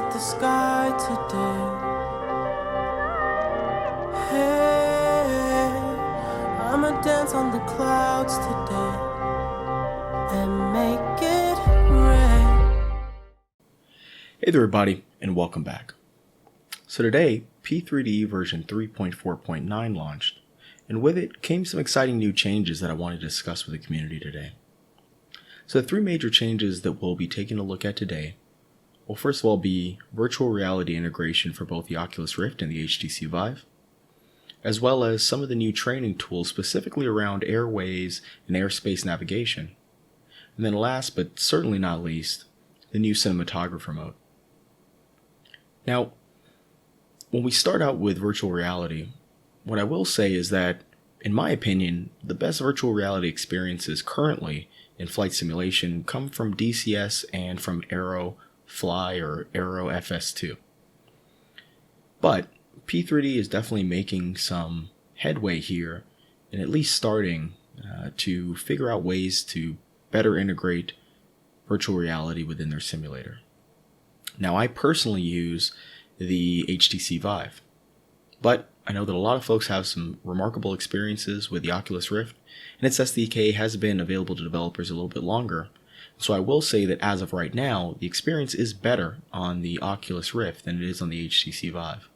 at the sky today. Hey, I'ma dance on the clouds today and make it rain. Hey there everybody, and welcome back. So today, P3D version 3.4.9 launched, and with it came some exciting new changes that I wanted to discuss with the community today. So the three major changes that we'll be taking a look at today will first of all be virtual reality integration for both the Oculus Rift and the HTC Vive, as well as some of the new training tools specifically around airways and airspace navigation. And then last but certainly not least, the new Cinematographer Mode. Now, when we start out with virtual reality, what I will say is that, in my opinion, the best virtual reality experiences currently in flight simulation come from DCS and from Aero Fly or Aero FS2. But P3D is definitely making some headway here in at least starting to figure out ways to better integrate virtual reality within their simulator. Now, I personally use the HTC Vive, but I know that a lot of folks have some remarkable experiences with the Oculus Rift, and its SDK has been available to developers a little bit longer. So I will say that as of right now, the experience is better on the Oculus Rift than it is on the HTC Vive.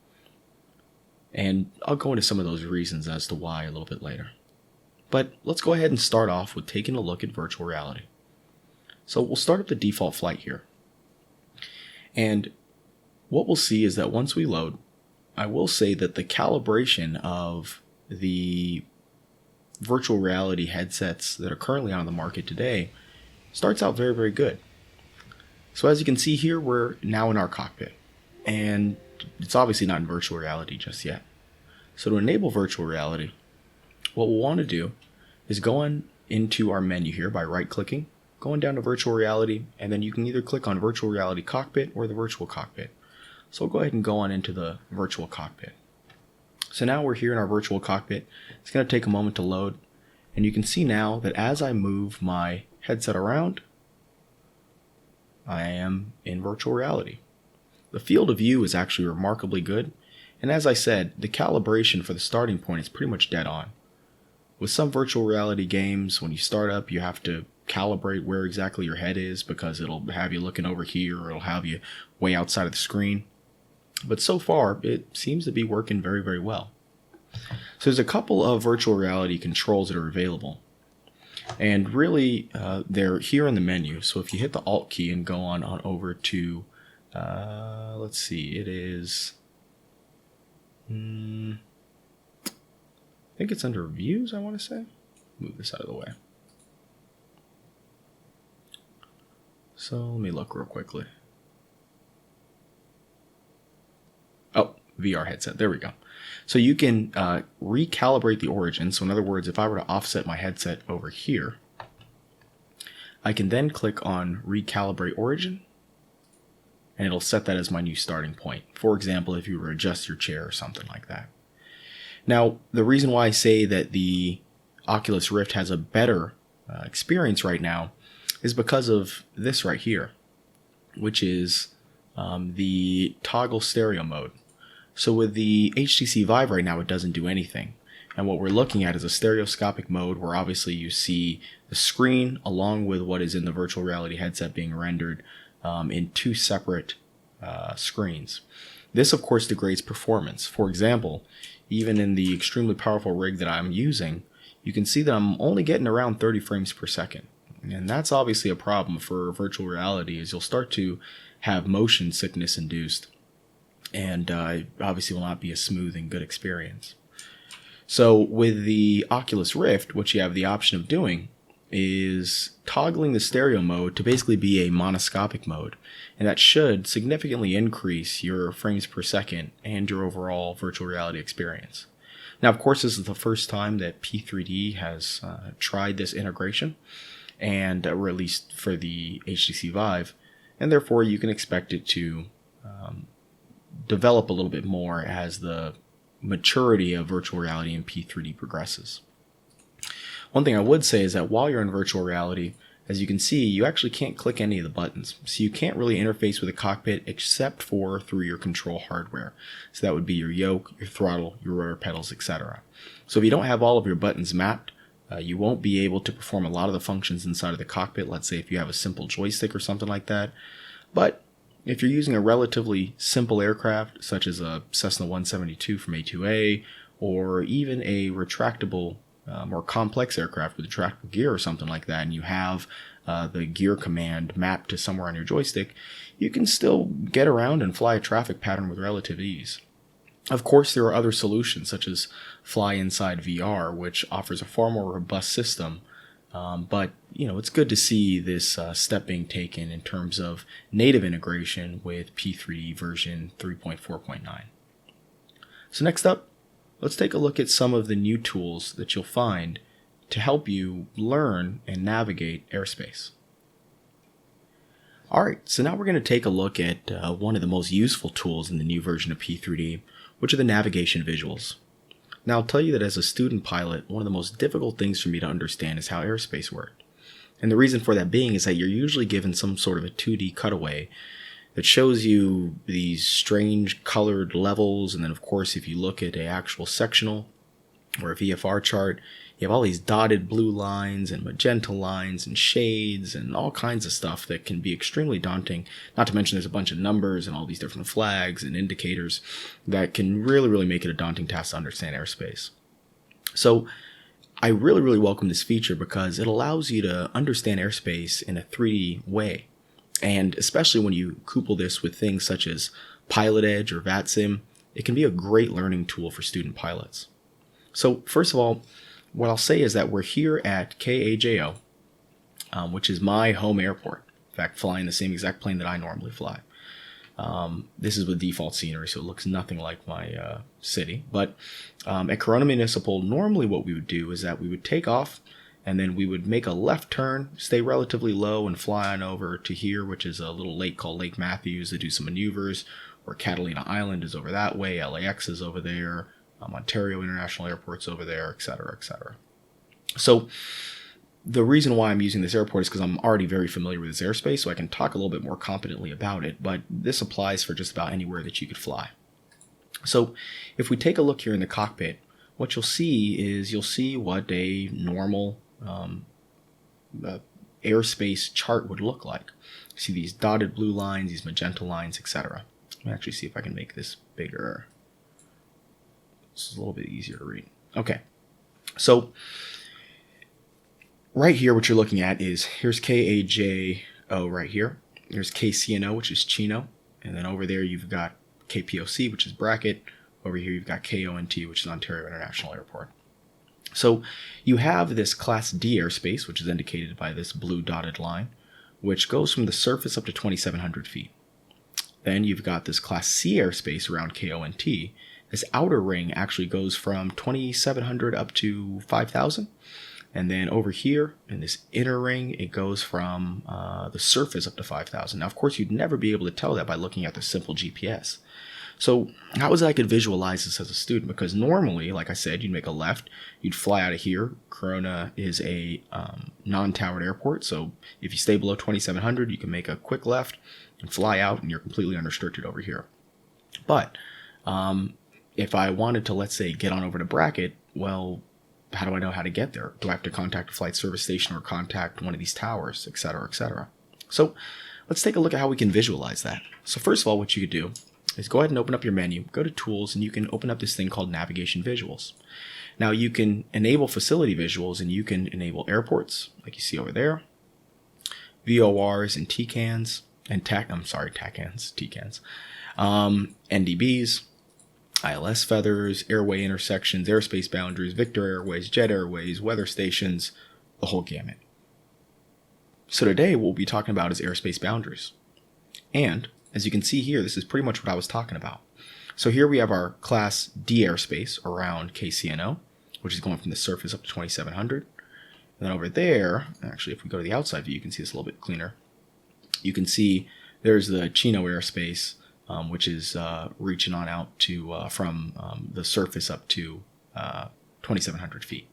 And I'll go into some of those reasons as to why a little bit later. But let's go ahead and start off with taking a look at virtual reality. So we'll start up the default flight here. And what we'll see is that once we load, I will say that the calibration of the virtual reality headsets that are currently on the market today starts out very, very good. So as you can see here, we're now in our cockpit, and it's obviously not in virtual reality just yet. So to enable virtual reality, what we'll want to do is go on into our menu here by right-clicking, going down to virtual reality, and then you can either click on virtual reality cockpit or the virtual cockpit. So we'll go ahead and go on into the virtual cockpit. So now we're here in our virtual cockpit. It's going to take a moment to load, and you can see now that as I move my headset around, I am in virtual reality. The field of view is actually remarkably good, and as I said, the calibration for the starting point is pretty much dead on. With some virtual reality games, when you start up, you have to calibrate where exactly your head is because it'll have you looking over here or it'll have you way outside of the screen. But so far, it seems to be working very, very well. So there's a couple of virtual reality controls that are available. And really, they're here in the menu. So if you hit the Alt key and go on over to, let's see, it is, I think it's under Views, I want to say. Move this out of the way. So let me look real quickly. Oh, VR headset. There we go. So you can recalibrate the origin. So in other words, if I were to offset my headset over here, I can then click on Recalibrate Origin, and it'll set that as my new starting point. For example, if you were to adjust your chair or something like that. Now, the reason why I say that the Oculus Rift has a better experience right now is because of this right here, which is the toggle stereo mode. So with the HTC Vive right now, it doesn't do anything. And what we're looking at is a stereoscopic mode where obviously you see the screen along with what is in the virtual reality headset being rendered in two separate screens. This, of course, degrades performance. For example, even in the extremely powerful rig that I'm using, you can see that I'm only getting around 30 frames per second. And that's obviously a problem for virtual reality, as you'll start to have motion sickness induced. And obviously will not be a smooth and good experience. So with the Oculus Rift, what you have the option of doing is toggling the stereo mode to basically be a monoscopic mode. And that should significantly increase your frames per second and your overall virtual reality experience. Now, of course, this is the first time that P3D has tried this integration, and or at least for the HTC Vive, and therefore you can expect it to develop a little bit more as the maturity of virtual reality in P3D progresses. One thing I would say is that while you're in virtual reality, as you can see, you actually can't click any of the buttons. So you can't really interface with the cockpit except for through your control hardware. So that would be your yoke, your throttle, your rotor pedals, etc. So if you don't have all of your buttons mapped, you won't be able to perform a lot of the functions inside of the cockpit. Let's say if you have a simple joystick or something like that. But if you're using a relatively simple aircraft, such as a Cessna 172 from A2A, or even a retractable, more complex aircraft with retractable gear or something like that, and you have the gear command mapped to somewhere on your joystick, you can still get around and fly a traffic pattern with relative ease. Of course, there are other solutions, such as Fly Inside VR, which offers a far more robust system. But it's good to see this step being taken in terms of native integration with P3D version 3.4.9. So next up, let's take a look at some of the new tools that you'll find to help you learn and navigate airspace. Alright, so now we're going to take a look at one of the most useful tools in the new version of P3D, which are the navigation visuals. Now I'll tell you that as a student pilot, one of the most difficult things for me to understand is how airspace worked. And the reason for that being is that you're usually given some sort of a 2D cutaway that shows you these strange colored levels, and then of course if you look at an actual sectional or a VFR chart, you have all these dotted blue lines and magenta lines and shades and all kinds of stuff that can be extremely daunting. Not to mention there's a bunch of numbers and all these different flags and indicators that can really make it a daunting task to understand airspace. So I really welcome this feature because it allows you to understand airspace in a 3D way. And especially when you couple this with things such as Pilot Edge or VATSIM, it can be a great learning tool for student pilots. So first of all, what I'll say is that we're here at KAJO, which is my home airport. In fact, flying the same exact plane that I normally fly. This is with default scenery, so it looks nothing like my city. But at Corona Municipal, normally what we would do is that we would take off, and then we would make a left turn, stay relatively low, and fly on over to here, which is a little lake called Lake Matthews, to do some maneuvers, or Catalina Island is over that way, LAX is over there, Ontario International Airport's over there, etc., etc. So the reason why I'm using this airport is because I'm already very familiar with this airspace, so I can talk a little bit more competently about it, but this applies for just about anywhere that you could fly. So if we take a look here in the cockpit, what you'll see what a normal airspace chart would look like. You see these dotted blue lines, these magenta lines, etc. Let me actually see if I can make this bigger. This is a little bit easier to read. Okay, so right here what you're looking at is, here's KAJO right here. Here's KCNO, which is Chino. And then over there you've got KPOC, which is Bracket. Over here you've got KONT, which is Ontario International Airport. So you have this Class D airspace, which is indicated by this blue dotted line, which goes from the surface up to 2,700 feet. Then you've got this Class C airspace around KONT. This outer ring actually goes from 2,700 up to 5,000. And then over here in this inner ring, it goes from the surface up to 5,000. Now, of course, you'd never be able to tell that by looking at the simple GPS. So how is it I could visualize this as a student? Because normally, like I said, you'd make a left, you'd fly out of here. Corona is a non-towered airport, so if you stay below 2,700, you can make a quick left and fly out, and you're completely unrestricted over here. But if I wanted to, let's say, get on over to Bracket, well, how do I know how to get there? Do I have to contact a flight service station or contact one of these towers, etc., etc.? So let's take a look at how we can visualize that. So first of all, what you could do is go ahead and open up your menu, go to Tools, and you can open up this thing called Navigation Visuals. Now you can enable facility visuals, and you can enable airports, like you see over there, VORs and TCANs, and TCANs, NDBs, ILS feathers, airway intersections, airspace boundaries, Victor Airways, Jet Airways, weather stations, the whole gamut. So today what we'll be talking about is airspace boundaries. And as you can see here, this is pretty much what I was talking about. So here we have our Class D airspace around KCNO, which is going from the surface up to 2,700. And then over there, actually if we go to the outside view, you can see this a little bit cleaner. You can see there's the Chino Airspace, which is reaching on out to from the surface up to 2,700 feet.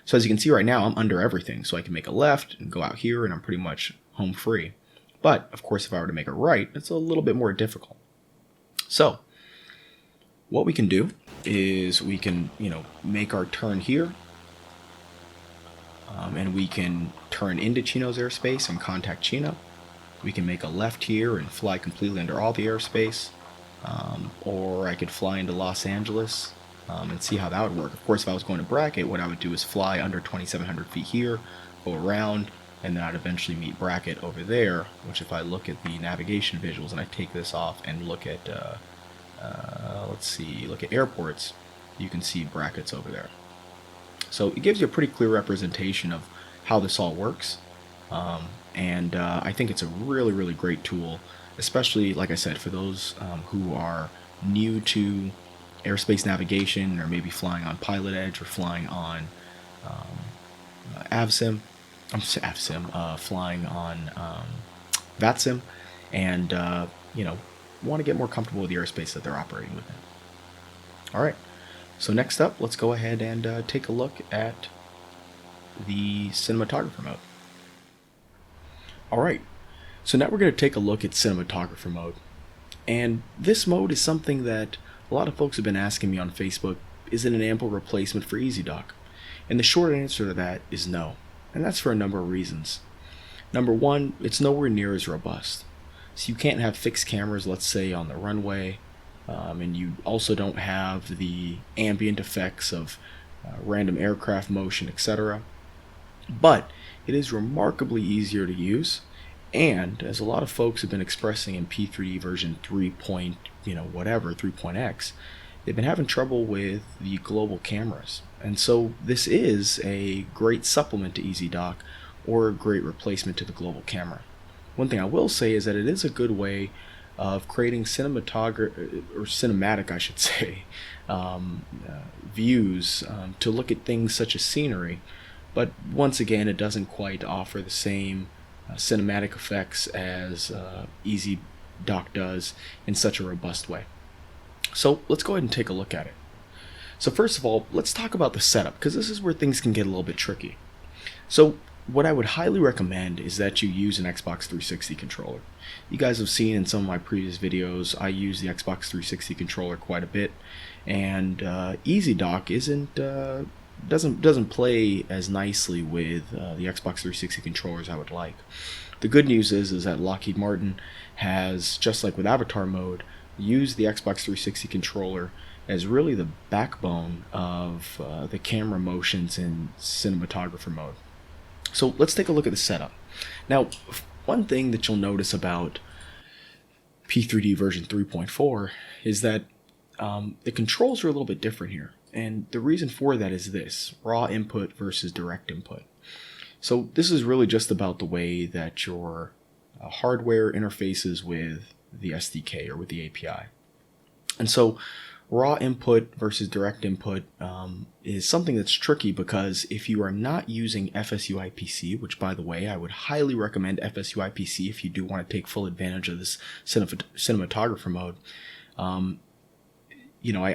So as you can see right now, I'm under everything. So I can make a left and go out here and I'm pretty much home free. But of course, if I were to make a right, it's a little bit more difficult. So what we can do is we can, make our turn here. And we can turn into Chino's airspace and contact Chino. We can make a left here and fly completely under all the airspace. Or I could fly into Los Angeles and see how that would work. Of course, if I was going to Bracket, what I would do is fly under 2,700 feet here, go around, and then I'd eventually meet Bracket over there, which if I look at the navigation visuals and I take this off and look at, look at airports, you can see Bracket's over there. So it gives you a pretty clear representation of how this all works. And I think it's a really, really great tool, especially, like I said, for those who are new to airspace navigation, or maybe flying on Pilot Edge or flying on flying on VATSIM, and want to get more comfortable with the airspace that they're operating within. All right. So next up, let's go ahead and take a look at the Cinematographer Mode. Alright, so now we're going to take a look at Cinematographer Mode. And this mode is something that a lot of folks have been asking me on Facebook, is it an ample replacement for EZDOK? And the short answer to that is no. And that's for a number of reasons. Number one, it's nowhere near as robust. So you can't have fixed cameras, let's say, on the runway. And you also don't have the ambient effects of random aircraft motion, etc. But it is remarkably easier to use, and as a lot of folks have been expressing in P3D version 3.x, they've been having trouble with the global cameras. And so this is a great supplement to EZDOK, or a great replacement to the global camera. One thing I will say is that it is a good way of creating cinematic, I should say, views to look at things such as scenery. But once again, it doesn't quite offer the same cinematic effects as EZDOK does in such a robust way. So let's go ahead and take a look at it. So first of all, let's talk about the setup, because this is where things can get a little bit tricky. So what I would highly recommend is that you use an Xbox 360 controller. You guys have seen in some of my previous videos, I use the Xbox 360 controller quite a bit, and EZDOK doesn't play as nicely with the Xbox 360 controllers I would like. The good news is that Lockheed Martin has, just like with Avatar Mode, used the Xbox 360 controller as really the backbone of the camera motions in Cinematographer Mode. So let's take a look at the setup. Now, one thing that you'll notice about P3D version 3.4 is that the controls are a little bit different here. And the reason for that is this: raw input versus direct input. So this is really just about the way that your hardware interfaces with the SDK or with the API. And so raw input versus direct input is something that's tricky, because if you are not using Fsu Ipc, which by the way, I would highly recommend Fsu Ipc if you do want to take full advantage of this Cinematographer Mode. I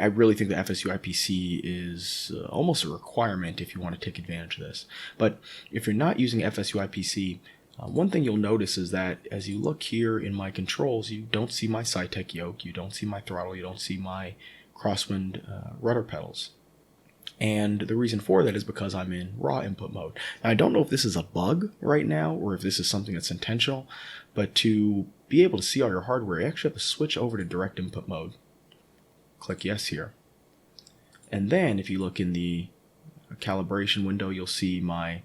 really think that Fsu Ipc is almost a requirement if you want to take advantage of this. But if you're not using Fsu Ipc, one thing you'll notice is that as you look here in my controls, you don't see my SciTech yoke, you don't see my throttle, you don't see my crosswind rudder pedals. And the reason for that is because I'm in raw input mode. Now, I don't know if this is a bug right now or if this is something that's intentional, but to be able to see all your hardware, you actually have to switch over to direct input mode. Click yes here. And then if you look in the calibration window, you'll see my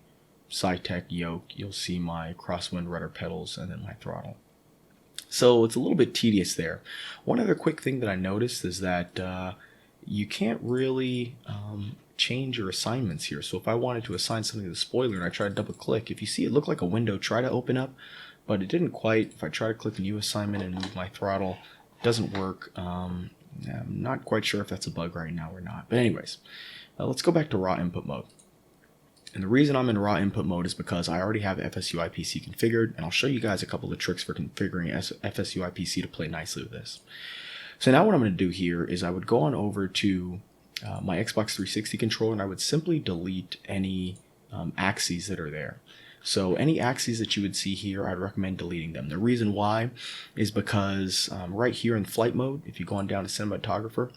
SciTech yoke, you'll see my crosswind rudder pedals, and then my throttle. So it's a little bit tedious there. One other quick thing that I noticed is that you can't really change your assignments here. So if I wanted to assign something to the spoiler and I try to double click, if you see it looked like a window try to open up, but it didn't quite. If I try to click new assignment and move my throttle, it doesn't work. I'm not quite sure if that's a bug right now or not. But anyways, let's go back to raw input mode. And the reason I'm in raw input mode is because I already have Fsu Ipc configured, and I'll show you guys a couple of tricks for configuring Fsu Ipc to play nicely with this. So now what I'm going to do here is I would go on over to my Xbox 360 controller, and I would simply delete any axes that are there. So any axes that you would see here, I'd recommend deleting them. The reason why is because right here in flight mode, if you go on down to Cinematographer,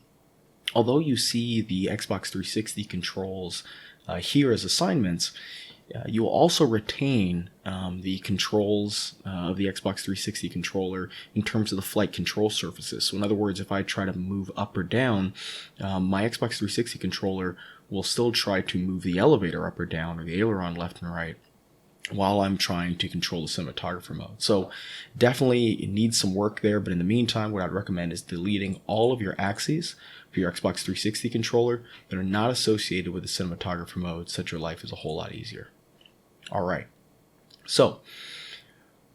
although you see the Xbox 360 controls here as assignments, you will also retain the controls of the Xbox 360 controller in terms of the flight control surfaces. So in other words, if I try to move up or down, my Xbox 360 controller will still try to move the elevator up or down, or the aileron left and right, while I'm trying to control the cinematographer mode. So definitely it needs some work there, but in the meantime, what I'd recommend is deleting all of your axes for your Xbox 360 controller that are not associated with the cinematographer mode, so that your life is a whole lot easier. All right, so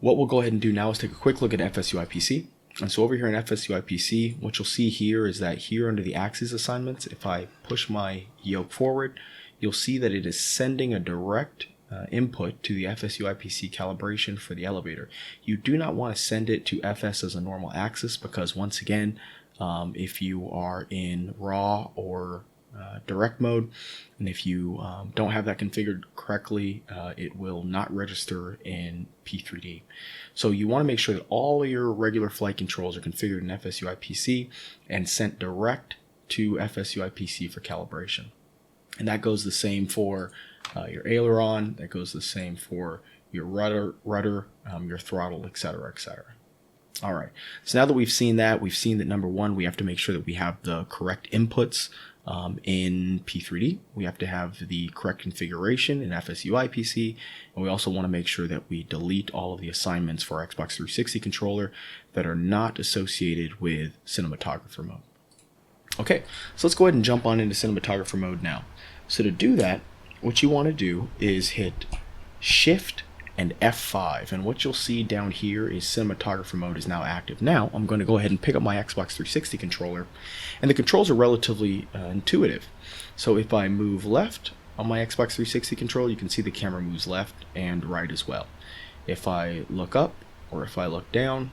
what we'll go ahead and do now is take a quick look at Fsu Ipc. And so over here in Fsu Ipc, what you'll see here is that here under the axis assignments, if I push my yoke forward, you'll see that it is sending a direct input to the Fsu Ipc calibration for the elevator. You do not want to send it to FS as a normal axis, because once again, if you are in raw or direct mode, and if you don't have that configured correctly, it will not register in P3D. So you want to make sure that all of your regular flight controls are configured in Fsu Ipc and sent direct to Fsu Ipc for calibration. And that goes the same for your aileron, that goes the same for your rudder, your throttle, etc., etc. All right, so now that we've seen that number one, we have to make sure that we have the correct inputs in P3D. We have to have the correct configuration in Fsu Ipc, and we also want to make sure that we delete all of the assignments for our Xbox 360 controller that are not associated with cinematographer mode. Okay, so let's go ahead and jump on into cinematographer mode now. So to do that, what you want to do is hit Shift and F5, and what you'll see down here is cinematographer mode is now active. Now I'm going to go ahead and pick up my Xbox 360 controller, and the controls are relatively intuitive. So if I move left on my Xbox 360 controller, you can see the camera moves left and right as well. If I look up or if I look down,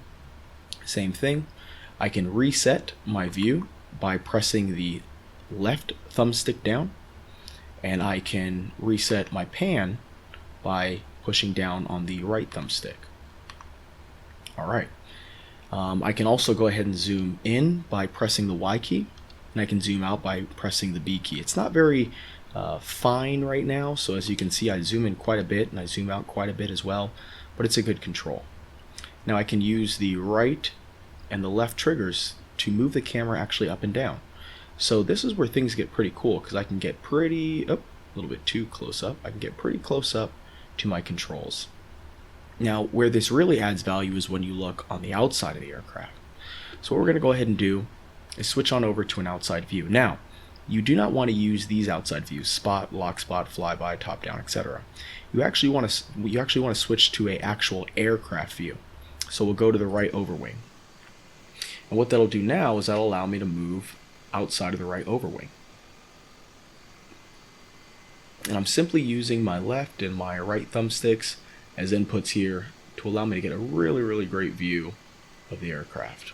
same thing. I can reset my view by pressing the left thumbstick down, and I can reset my pan by pushing down on the right thumbstick. All right. I can also go ahead and zoom in by pressing the Y key, and I can zoom out by pressing the B key. It's not very fine right now, so as you can see, I zoom in quite a bit and I zoom out quite a bit as well, but it's a good control. Now I can use the right and the left triggers to move the camera actually up and down. So this is where things get pretty cool, because I can get pretty, a little bit too close up, I can get pretty close up to my controls. Now where this really adds value is when you look on the outside of the aircraft. So what we're going to go ahead and do is switch on over to an outside view. Now you do not want to use these outside views, spot, lock spot, flyby, top down, etc. You actually want to switch to an actual aircraft view. So we'll go to the right overwing. And what that'll do now is that'll allow me to move outside of the right overwing. And I'm simply using my left and my right thumbsticks as inputs here to allow me to get a really, really great view of the aircraft.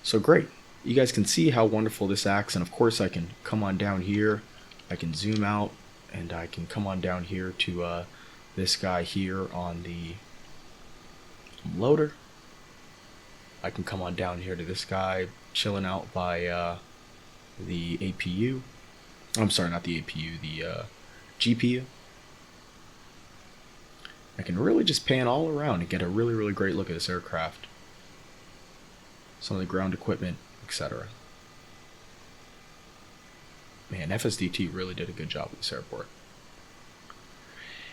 So great. You guys can see how wonderful this acts, and of course I can come on down here, I can zoom out, and I can come on down here to this guy here on the loader. I can come on down here to this guy chilling out by the APU. I'm sorry, not the APU, the GPU. I can really just pan all around and get a really, really great look at this aircraft. Some of the ground equipment, etc. Man, FSDT really did a good job with this airport.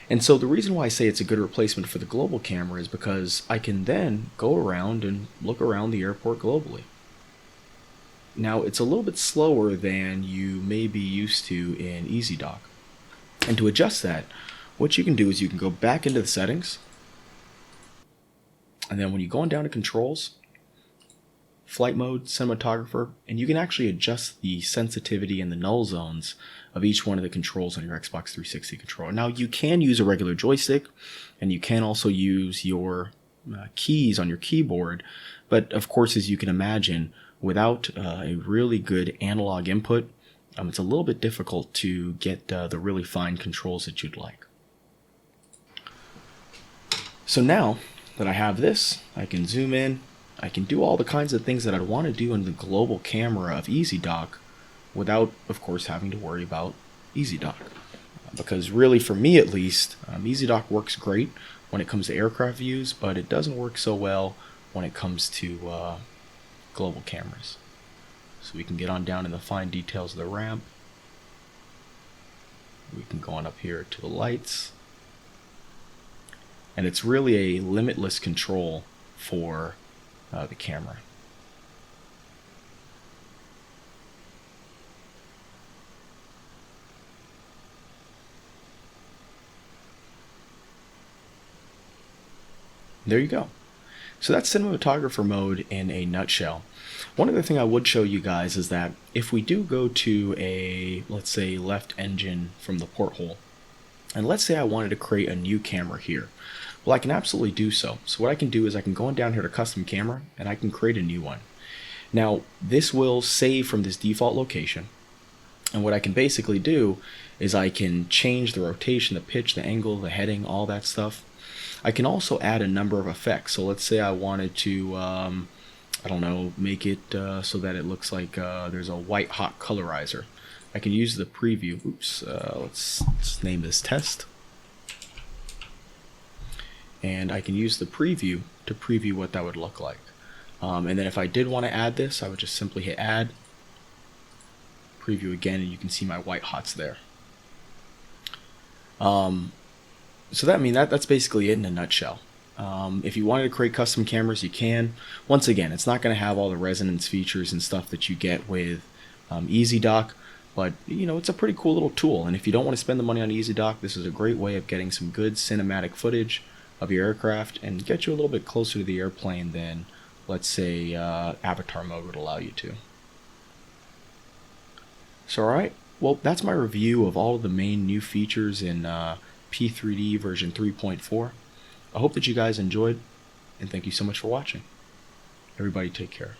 And so the reason why I say it's a good replacement for the global camera is because I can then go around and look around the airport globally. Now it's a little bit slower than you may be used to in EZDOK. And to adjust that, what you can do is you can go back into the settings, and then when you go on down to controls, flight mode, cinematographer, and you can actually adjust the sensitivity and the null zones of each one of the controls on your Xbox 360 controller. Now you can use a regular joystick, and you can also use your keys on your keyboard. But of course, as you can imagine, without a really good analog input, it's a little bit difficult to get the really fine controls that you'd like. So now that I have this, I can zoom in, I can do all the kinds of things that I'd want to do in the global camera of EZDOK without, of course, having to worry about EZDOK. Because really, for me at least, EZDOK works great when it comes to aircraft views, but it doesn't work so well when it comes to global cameras. So we can get on down in the fine details of the ramp. We can go on up here to the lights. And it's really a limitless control for the camera. There you go. So that's Cinematographer Mode in a nutshell. One other thing I would show you guys is that if we do go to a, let's say, left engine from the porthole, and let's say I wanted to create a new camera here, well, I can absolutely do so. So what I can do is I can go on down here to custom camera and I can create a new one. Now, this will save from this default location. And what I can basically do is I can change the rotation, the pitch, the angle, the heading, all that stuff. I can also add a number of effects. So let's say I wanted to, I don't know, make it so that it looks like there's a white hot colorizer. I can use the preview. Oops, let's name this test. And I can use the preview to preview what that would look like. And then if I did want to add this, I would just simply hit add, preview again, and you can see my white hots there. So that's basically it in a nutshell. If you wanted to create custom cameras, you can. Once again, it's not going to have all the resonance features and stuff that you get with EZDOK, but it's a pretty cool little tool. And if you don't want to spend the money on EZDOK, this is a great way of getting some good cinematic footage of your aircraft and get you a little bit closer to the airplane than, let's say, Avatar mode would allow you to. So alright, well, that's my review of all of the main new features in P3D version 3.4. I hope that you guys enjoyed, and thank you so much for watching. Everybody take care.